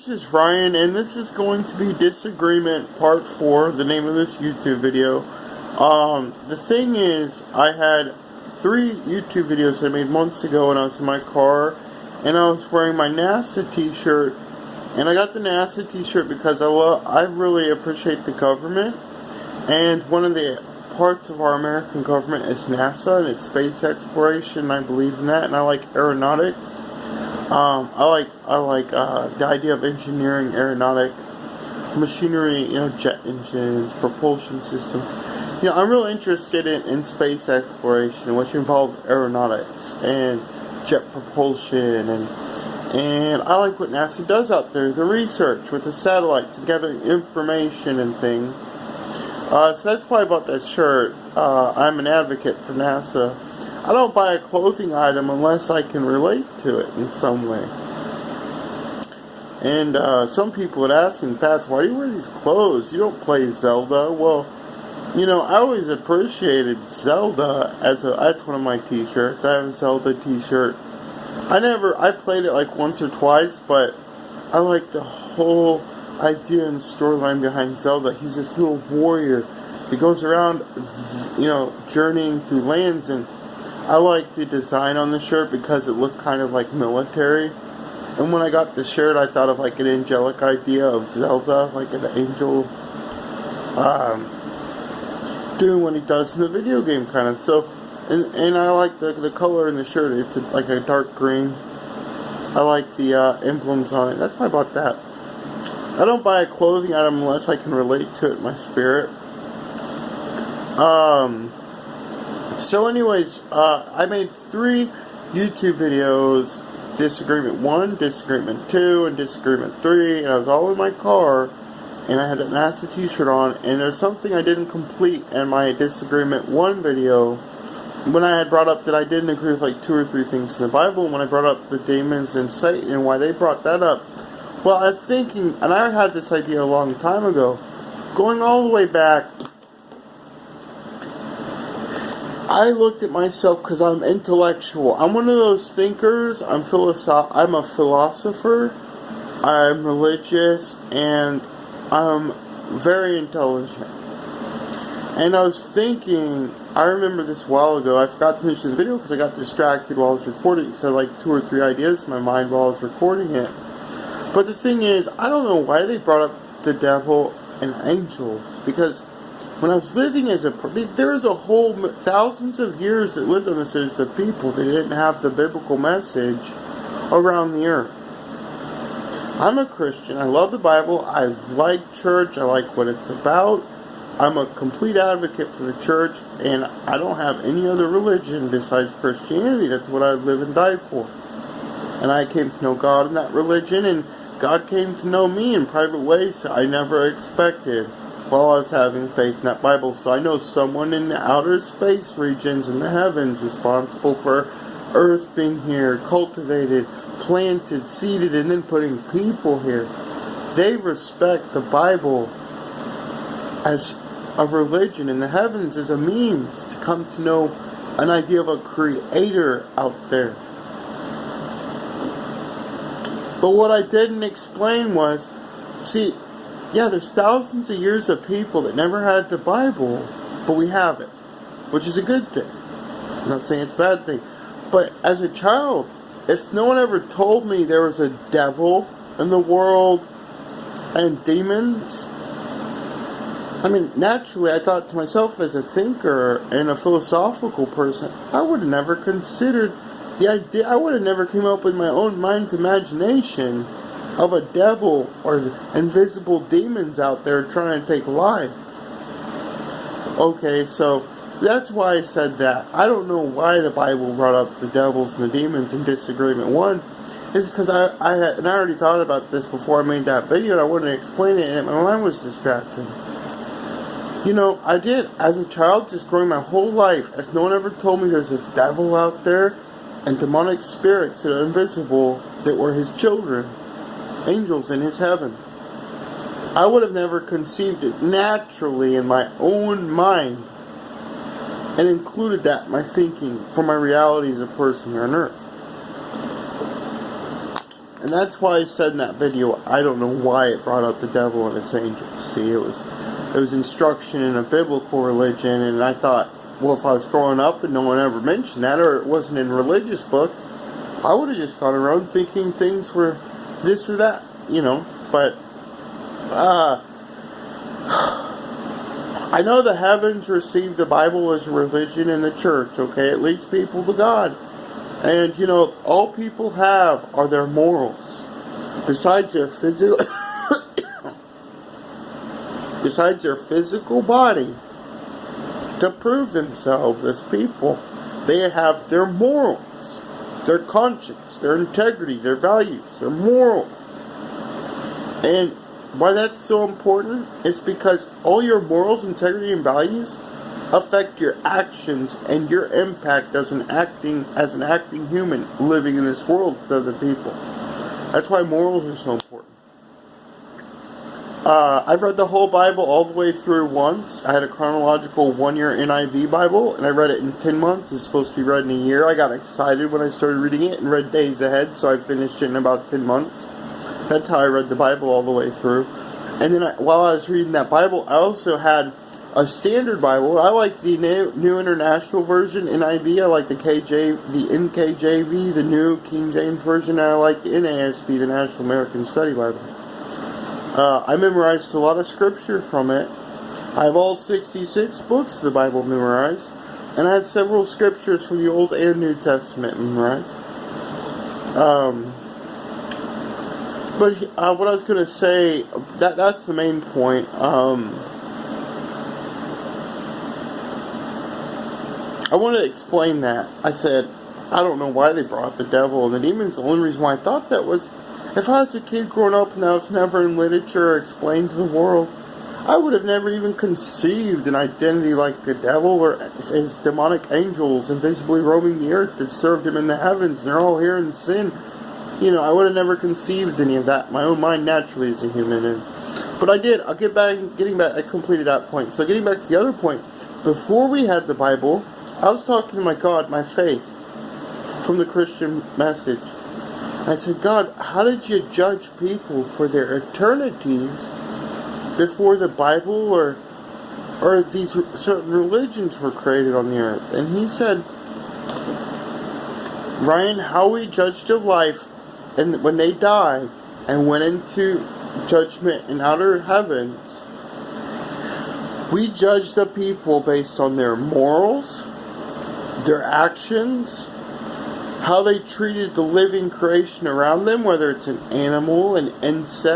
this is Ryan, and this is going to be Disagreement Part 4, the name of this YouTube video. The thing is, I had 3 YouTube videos I made months ago when I was in my car, and I was wearing my NASA t-shirt, and I got the NASA t-shirt because I really appreciate the government, and one of the parts of our American government is NASA, and it's space exploration, and I believe in that, and I like aeronautics. I like the idea of engineering, aeronautic machinery, jet engines, propulsion systems. I'm really interested in space exploration, which involves aeronautics and jet propulsion, and I like what NASA does out there, the research with the satellites and gathering information and things. So that's probably about that shirt. I'm an advocate for NASA. I don't buy a clothing item unless I can relate to it in some way. And some people would ask me in the past, why do you wear these clothes? You don't play Zelda. Well, I always appreciated Zelda that's one of my t-shirts. I have a Zelda t-shirt. I played it like once or twice, but I like the whole idea and storyline behind Zelda. He's this little warrior that goes around, journeying through lands, and I like the design on the shirt because it looked kind of like military. And when I got the shirt, I thought of like an angelic idea of Zelda, like an angel doing what he does in the video game, kind of. So, and I like the color in the shirt. It's like a dark green. I like the emblems on it. That's probably about that. I don't buy a clothing item unless I can relate to it in my spirit. So anyways, I made 3 YouTube videos, Disagreement 1, Disagreement 2, and Disagreement 3, and I was all in my car, and I had that NASA t-shirt on, and there's something I didn't complete in my Disagreement 1 video, when I had brought up that I didn't agree with like 2 or 3 things in the Bible, and when I brought up the demons and Satan, and why they brought that up. Well, I'm thinking, and I had this idea a long time ago, going all the way back, I looked at myself because I'm intellectual. I'm one of those thinkers. I'm a philosopher. I'm religious, and I'm very intelligent. And I was thinking, I remember this a while ago. I forgot to mention the video because I got distracted while I was recording. Because I had like 2 or 3 ideas in my mind while I was recording it. But the thing is, I don't know why they brought up the devil and angels. Because when I was living there was a whole thousands of years that lived on this earth of people that didn't have the biblical message around the earth. I'm a Christian. I love the Bible. I like church. I like what it's about. I'm a complete advocate for the church, and I don't have any other religion besides Christianity. That's what I live and die for. And I came to know God in that religion, and God came to know me in private ways I never expected while I was having faith in that Bible. So I know someone in the outer space regions in the heavens responsible for earth being here, cultivated, planted, seeded, and then putting people here. They respect the Bible as a religion, and the heavens as a means to come to know an idea of a creator out there. But what I didn't explain was, there's thousands of years of people that never had the Bible, but we have it, which is a good thing. I'm not saying it's a bad thing. But as a child, if no one ever told me there was a devil in the world and demons, naturally I thought to myself as a thinker and a philosophical person, I would have never considered the idea, I would have never came up with my own mind's imagination of a devil or invisible demons out there trying to take lives. Okay, so that's why I said that. I don't know why the Bible brought up the devils and the demons in Disagreement 1. It's because I already thought about this before I made that video, and I wanted to explain it, and my mind was distracted. I did, as a child, just growing my whole life, if no one ever told me there's a devil out there, and demonic spirits that are invisible, that were his children, angels in his heaven, I would have never conceived it naturally in my own mind and included that in my thinking for my reality as a person here on earth. And that's why I said in that video, I don't know why it brought up the devil and its angels. See, it was instruction in a biblical religion, and I thought, well, if I was growing up and no one ever mentioned that, or it wasn't in religious books, I would have just gone around thinking things were this or that, But, I know the heavens received the Bible as a religion in the church, okay? It leads people to God. And, all people have are their morals. Besides their physical body, to prove themselves as people, they have their morals, their conscience, their integrity, their values, their morals. And why that's so important is because all your morals, integrity, and values affect your actions and your impact as an acting human living in this world with other people. That's why morals are so important. I've read the whole Bible all the way through once. I had a chronological 1-year NIV Bible, and I read it in 10 months. It's supposed to be read in a year. I got excited when I started reading it and read days ahead, so I finished it in about 10 months. That's how I read the Bible all the way through. And then while I was reading that Bible, I also had a standard Bible. I like the New International Version, NIV. I like the NKJV, the New King James Version. And I like the NASB, the National American Study Bible. I memorized a lot of scripture from it. I have all 66 books of the Bible memorized. And I have several scriptures from the Old and New Testament memorized. But what I was going to say, that's the main point. I want to explain that. I said, I don't know why they brought the devil and the demons. The only reason why I thought that was, if I was a kid growing up and that was never in literature or explained to the world, I would have never even conceived an identity like the devil or his demonic angels invisibly roaming the earth that served him in the heavens. They're all here in sin. I would have never conceived any of that. My own mind naturally as a human. But I did. I completed that point. So getting back to the other point, before we had the Bible, I was talking to my God, my faith, from the Christian message. I said, God, how did you judge people for their eternities before the Bible or these certain religions were created on the earth? And he said, Ryan, how we judged a life and when they died and went into judgment in outer heavens, we judge the people based on their morals, their actions, how they treated the living creation around them, whether it's an animal, an insect,